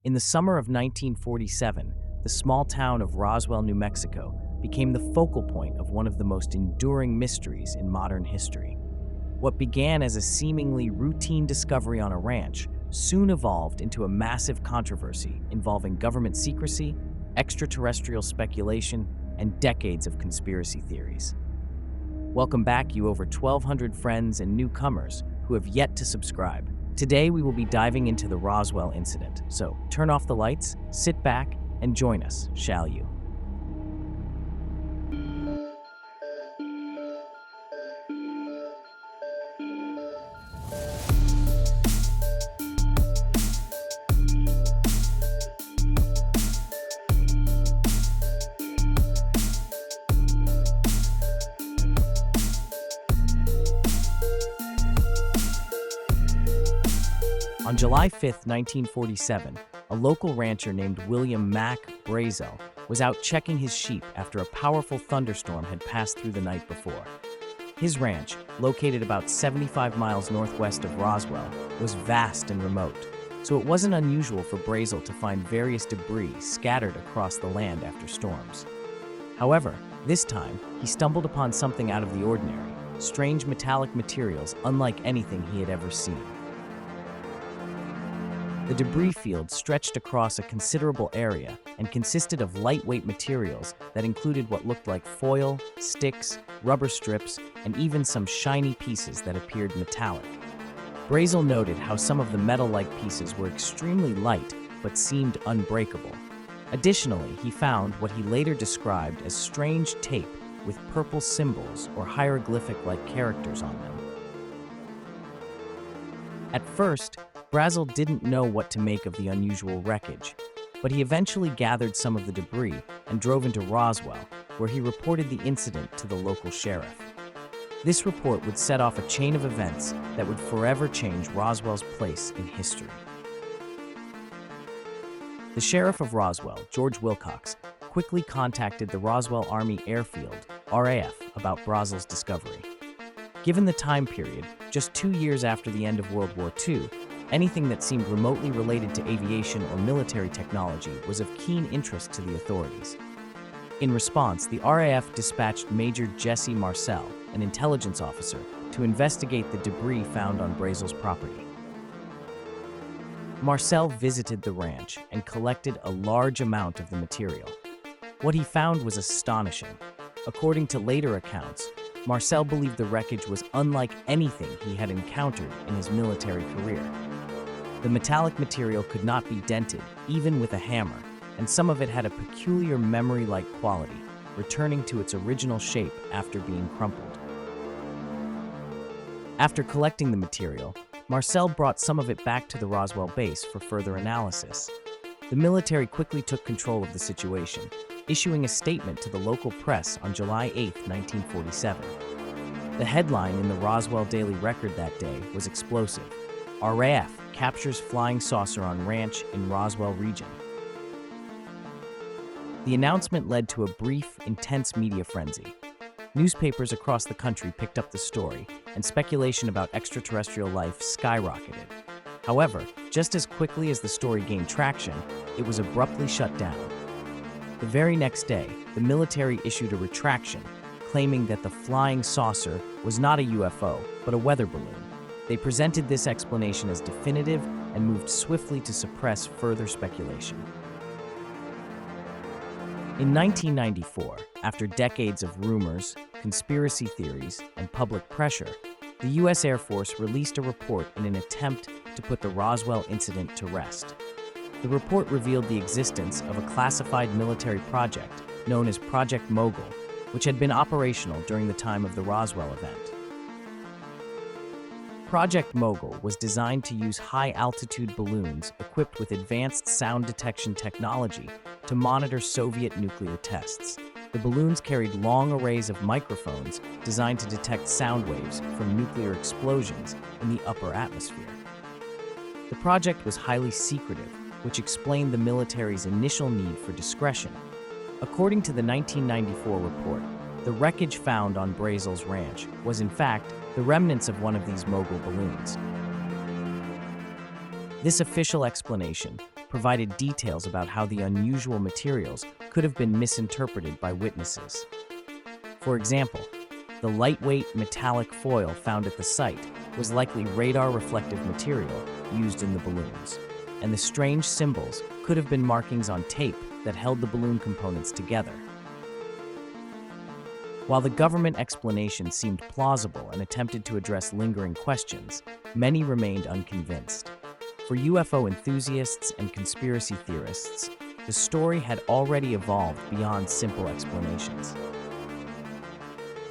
In the summer of 1947, the small town of Roswell, New Mexico, became the focal point of one of the most enduring mysteries in modern history. What began as a seemingly routine discovery on a ranch soon evolved into a massive controversy involving government secrecy, extraterrestrial speculation, and decades of conspiracy theories. Welcome back, you over 1,200 friends and newcomers who have yet to subscribe. Today, we will be diving into the Roswell Incident, so turn off the lights, sit back, and join us, shall you? On July 5, 1947, a local rancher named William Mack Brazel was out checking his sheep after a powerful thunderstorm had passed through the night before. His ranch, located about 75 miles northwest of Roswell, was vast and remote, so it wasn't unusual for Brazel to find various debris scattered across the land after storms. However, this time, he stumbled upon something out of the ordinary, strange metallic materials unlike anything he had ever seen. The debris field stretched across a considerable area and consisted of lightweight materials that included what looked like foil, sticks, rubber strips, and even some shiny pieces that appeared metallic. Brazel noted how some of the metal-like pieces were extremely light but seemed unbreakable. Additionally, he found what he later described as strange tape with purple symbols or hieroglyphic-like characters on them. At first, Brazel didn't know what to make of the unusual wreckage, but he eventually gathered some of the debris and drove into Roswell, where he reported the incident to the local sheriff. This report would set off a chain of events that would forever change Roswell's place in history. The sheriff of Roswell, George Wilcox, quickly contacted the Roswell Army Airfield, RAF, about Brazel's discovery. Given the time period, just 2 years after the end of World War II, anything that seemed remotely related to aviation or military technology was of keen interest to the authorities. In response, the RAF dispatched Major Jesse Marcel, an intelligence officer, to investigate the debris found on Brazel's property. Marcel visited the ranch and collected a large amount of the material. What he found was astonishing. According to later accounts, Marcel believed the wreckage was unlike anything he had encountered in his military career. The metallic material could not be dented, even with a hammer, and some of it had a peculiar memory-like quality, returning to its original shape after being crumpled. After collecting the material, Marcel brought some of it back to the Roswell base for further analysis. The military quickly took control of the situation, issuing a statement to the local press on July 8, 1947. The headline in the Roswell Daily Record that day was explosive: RAF captures flying saucer on ranch in Roswell region. The announcement led to a brief, intense media frenzy. Newspapers across the country picked up the story, and speculation about extraterrestrial life skyrocketed. However, just as quickly as the story gained traction, it was abruptly shut down. The very next day, the military issued a retraction, claiming that the flying saucer was not a UFO, but a weather balloon. They presented this explanation as definitive and moved swiftly to suppress further speculation. In 1994, after decades of rumors, conspiracy theories, and public pressure, the U.S. Air Force released a report in an attempt to put the Roswell incident to rest. The report revealed the existence of a classified military project known as Project Mogul, which had been operational during the time of the Roswell event. Project Mogul was designed to use high-altitude balloons equipped with advanced sound detection technology to monitor Soviet nuclear tests. The balloons carried long arrays of microphones designed to detect sound waves from nuclear explosions in the upper atmosphere. The project was highly secretive, which explained the military's initial need for discretion. According to the 1994 report, the wreckage found on Brazel's ranch was in fact the remnants of one of these Mogul balloons. This official explanation provided details about how the unusual materials could have been misinterpreted by witnesses. For example, the lightweight metallic foil found at the site was likely radar-reflective material used in the balloons, and the strange symbols could have been markings on tape that held the balloon components together. While the government explanation seemed plausible and attempted to address lingering questions, many remained unconvinced. For UFO enthusiasts and conspiracy theorists, the story had already evolved beyond simple explanations.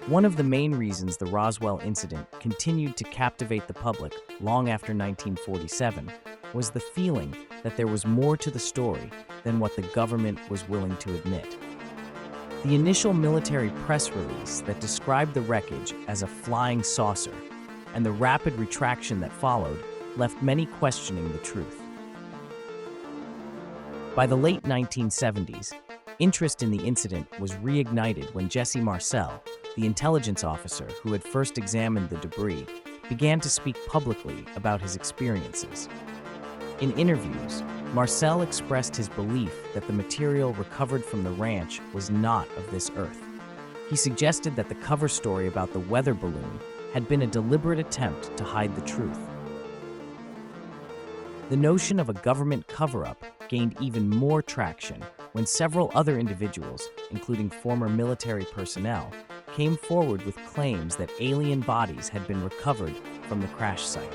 One of the main reasons the Roswell incident continued to captivate the public long after 1947 was the feeling that there was more to the story than what the government was willing to admit. The initial military press release that described the wreckage as a flying saucer and the rapid retraction that followed left many questioning the truth. By the late 1970s, interest in the incident was reignited when Jesse Marcel, the intelligence officer who had first examined the debris, began to speak publicly about his experiences. In interviews, Marcel expressed his belief that the material recovered from the ranch was not of this earth. He suggested that the cover story about the weather balloon had been a deliberate attempt to hide the truth. The notion of a government cover-up gained even more traction when several other individuals, including former military personnel, came forward with claims that alien bodies had been recovered from the crash site.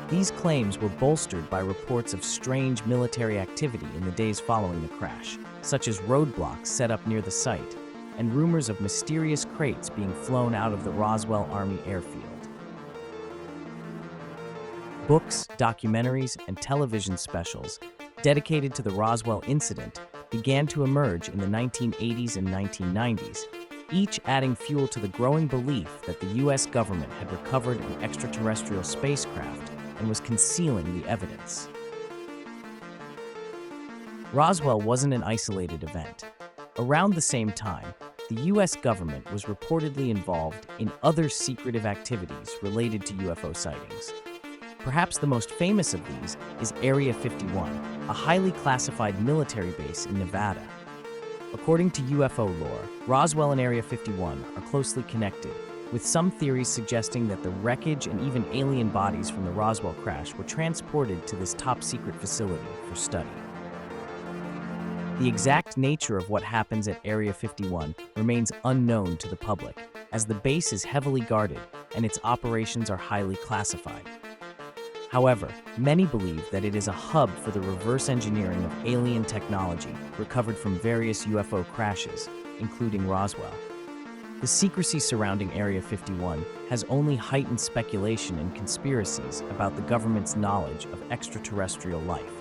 These claims were bolstered by reports of strange military activity in the days following the crash, such as roadblocks set up near the site, and rumors of mysterious crates being flown out of the Roswell Army airfield. Books, documentaries, and television specials dedicated to the Roswell incident began to emerge in the 1980s and 1990s, each adding fuel to the growing belief that the U.S. government had recovered an extraterrestrial spacecraft and was concealing the evidence. Roswell wasn't an isolated event. Around the same time, the U.S. government was reportedly involved in other secretive activities related to UFO sightings. Perhaps the most famous of these is Area 51, a highly classified military base in Nevada. According to UFO lore, Roswell and Area 51 are closely connected, with some theories suggesting that the wreckage and even alien bodies from the Roswell crash were transported to this top-secret facility for study. The exact nature of what happens at Area 51 remains unknown to the public, as the base is heavily guarded and its operations are highly classified. However, many believe that it is a hub for the reverse engineering of alien technology recovered from various UFO crashes, including Roswell. The secrecy surrounding Area 51 has only heightened speculation and conspiracies about the government's knowledge of extraterrestrial life.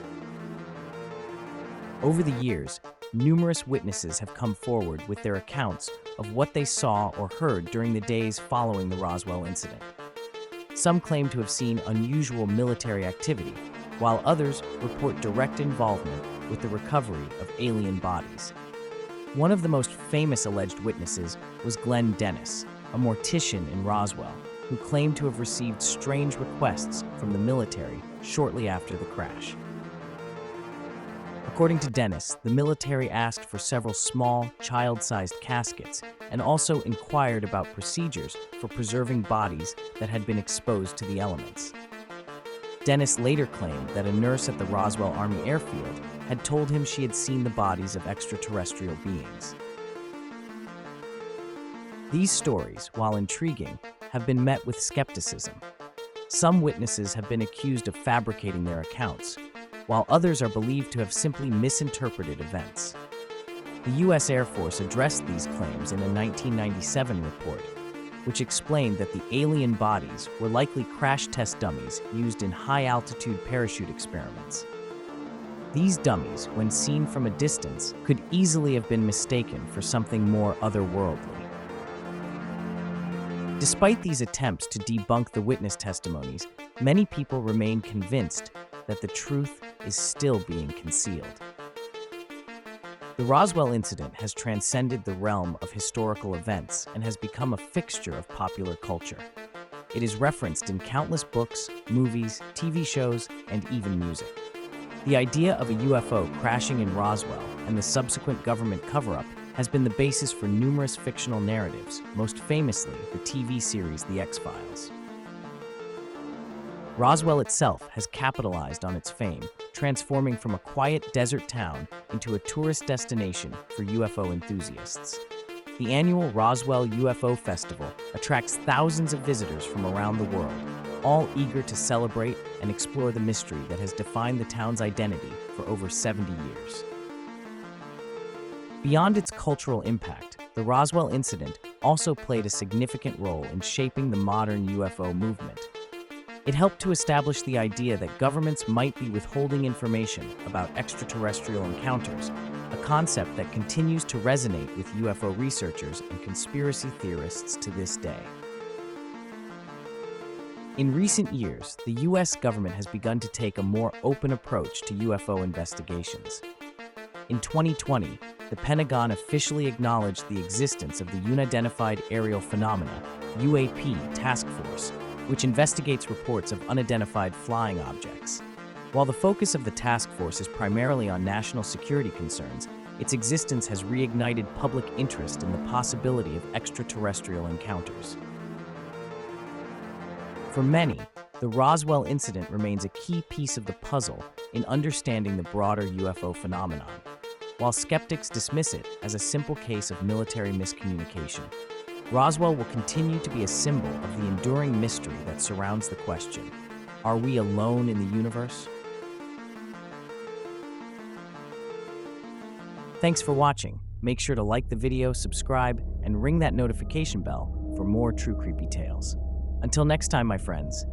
Over the years, numerous witnesses have come forward with their accounts of what they saw or heard during the days following the Roswell incident. Some claim to have seen unusual military activity, while others report direct involvement with the recovery of alien bodies. One of the most famous alleged witnesses was Glenn Dennis, a mortician in Roswell, who claimed to have received strange requests from the military shortly after the crash. According to Dennis, the military asked for several small, child-sized caskets and also inquired about procedures for preserving bodies that had been exposed to the elements. Dennis later claimed that a nurse at the Roswell Army airfield had told him she had seen the bodies of extraterrestrial beings. These stories, while intriguing, have been met with skepticism. Some witnesses have been accused of fabricating their accounts, while others are believed to have simply misinterpreted events. The U.S. Air Force addressed these claims in a 1997 report, which explained that the alien bodies were likely crash test dummies used in high-altitude parachute experiments. These dummies, when seen from a distance, could easily have been mistaken for something more otherworldly. Despite these attempts to debunk the witness testimonies, many people remain convinced that the truth is still being concealed. The Roswell incident has transcended the realm of historical events and has become a fixture of popular culture. It is referenced in countless books, movies, TV shows, and even music. The idea of a UFO crashing in Roswell and the subsequent government cover-up has been the basis for numerous fictional narratives, most famously the TV series The X-Files. Roswell itself has capitalized on its fame, transforming from a quiet desert town into a tourist destination for UFO enthusiasts. The annual Roswell UFO Festival attracts thousands of visitors from around the world, all eager to celebrate and explore the mystery that has defined the town's identity for over 70 years. Beyond its cultural impact, the Roswell Incident also played a significant role in shaping the modern UFO movement. It helped to establish the idea that governments might be withholding information about extraterrestrial encounters, a concept that continues to resonate with UFO researchers and conspiracy theorists to this day. In recent years, the U.S. government has begun to take a more open approach to UFO investigations. In 2020, the Pentagon officially acknowledged the existence of the Unidentified Aerial Phenomena (UAP) Task Force, which investigates reports of unidentified flying objects. While the focus of the task force is primarily on national security concerns, its existence has reignited public interest in the possibility of extraterrestrial encounters. For many, the Roswell incident remains a key piece of the puzzle in understanding the broader UFO phenomenon. While skeptics dismiss it as a simple case of military miscommunication, Roswell will continue to be a symbol of the enduring mystery that surrounds the question, are we alone in the universe? Thanks for watching. Make sure to like the video, subscribe, and ring that notification bell for more true creepy tales. Until next time, my friends,